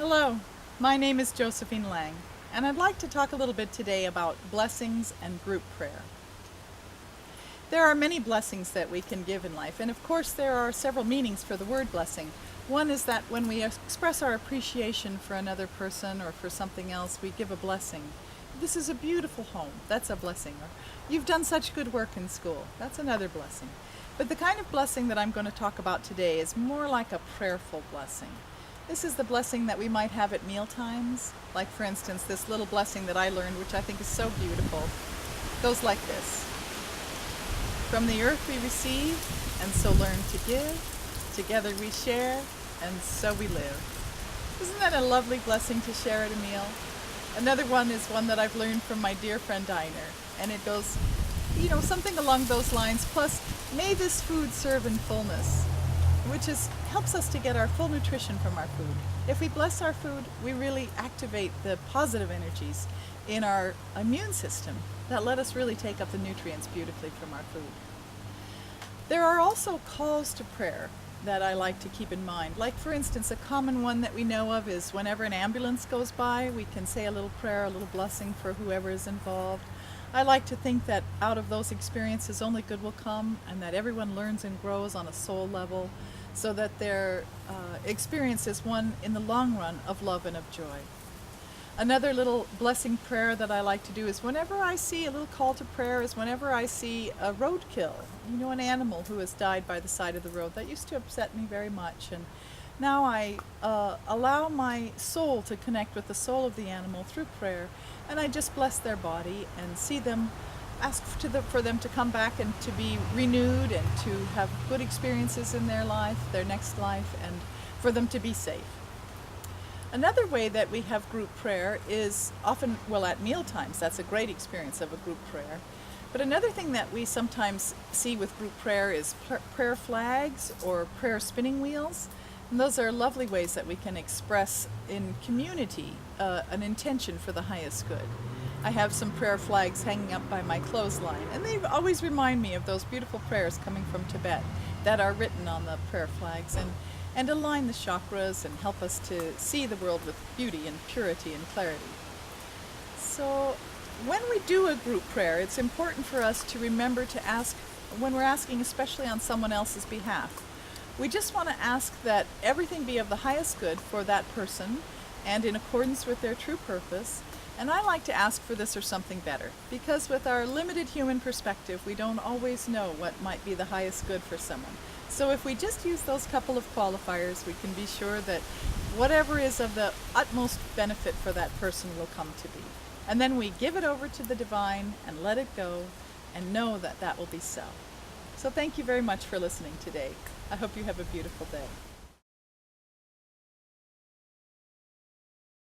Hello, my name is Josephine Lang, and I'd like to talk a little bit today about blessings and group prayer. There are many blessings that we can give in life, and of course there are several meanings for the word blessing. One is that when we express our appreciation for another person or for something else, we give a blessing. This is a beautiful home. That's a blessing. Or you've done such good work in school. That's another blessing. But the kind of blessing that I'm going to talk about today is more like a prayerful blessing. This is the blessing that we might have at meal times. Like, for instance, this little blessing that I learned, which I think is so beautiful, goes like this. From the earth we receive, and so learn to give. Together we share, and so we live. Isn't that a lovely blessing to share at a meal? Another one is one that I've learned from my dear friend Diner, and it goes, something along those lines. Plus, may this food serve in fullness, which helps us to get our full nutrition from our food. If we bless our food, we really activate the positive energies in our immune system that let us really take up the nutrients beautifully from our food. There are also calls to prayer that I like to keep in mind. Like, for instance, a common one that we know of is whenever an ambulance goes by, we can say a little prayer, a little blessing for whoever is involved. I like to think that out of those experiences only good will come, and that everyone learns and grows on a soul level, so that their experience is one in the long run of love and of joy. Another little blessing prayer that I like to do is whenever I see a little call to prayer is whenever I see a roadkill, an animal who has died by the side of the road. That used to upset me very much, and now I allow my soul to connect with the soul of the animal through prayer, and I just bless their body and see them, ask for them to come back and to be renewed and to have good experiences in their life, their next life, and for them to be safe. Another way that we have group prayer is often, at meal times. That's a great experience of a group prayer. But another thing that we sometimes see with group prayer is prayer flags or prayer spinning wheels. And those are lovely ways that we can express in community an intention for the highest good. I have some prayer flags hanging up by my clothesline, and they always remind me of those beautiful prayers coming from Tibet that are written on the prayer flags and align the chakras and help us to see the world with beauty and purity and clarity. So when we do a group prayer, it's important for us to remember to ask, when we're asking especially on someone else's behalf, we just want to ask that everything be of the highest good for that person and in accordance with their true purpose. And I like to ask for this or something better, because with our limited human perspective, we don't always know what might be the highest good for someone. So if we just use those couple of qualifiers, we can be sure that whatever is of the utmost benefit for that person will come to be. And then we give it over to the divine and let it go and know that that will be so. So thank you very much for listening today. I hope you have a beautiful day.